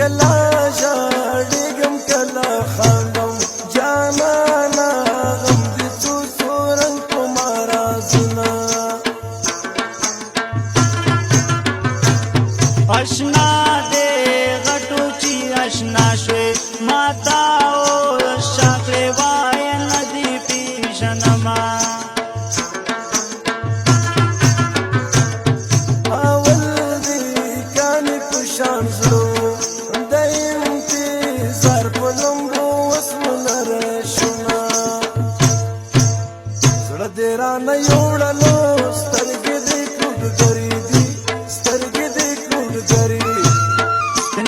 کلا ژاړېږم کله خاندم جانانه غم دې څو څو رنګ په ما رازونه اشنا دې غټو چې اشنا شوې ماتا او شاکړې وای ندی پیژنما اول دې کانې په شان زړو د انتظار په لمبو وسمونه رشونه زړه دې رانه یوړلو سترګې دې کړوډګرې دي سترګې دې کړوډګرې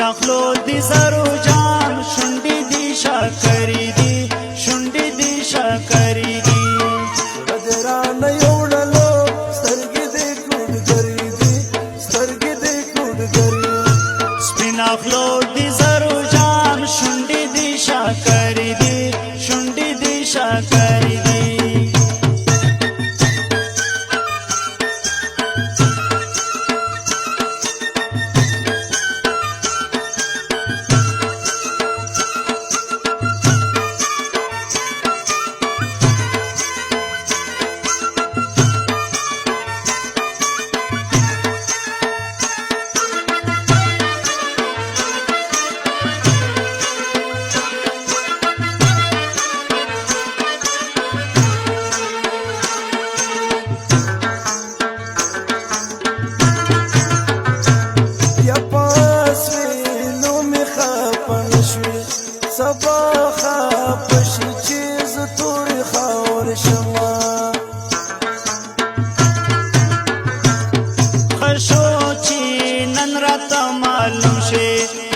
نخلو دی زرو جام شنډې دی شاکری دی شنډې دی شاکری دی زړه دې رانه یوړلو سترګې دې کړوډګرې دي سترګې دې کړوډګرې سپین نخلو دی زرو جام شنډې دی شاکری دی شنډې دی شاکری دی سبا خاپشي چې زه تورې خاور شمه خشو چې نن راته معلوم شي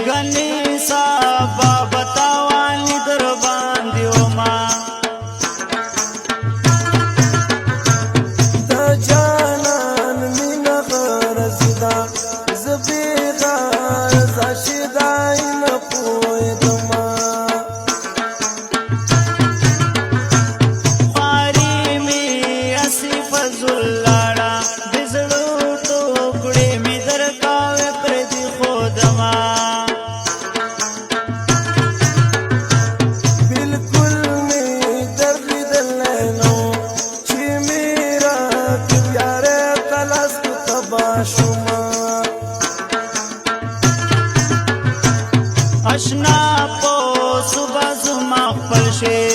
ګنې سبا بتاوانې در باندې وما د جانان مینه غرض ده زه بېغرضه شیدای نه پوهېدمه اشنا پو صبح زما خپل شي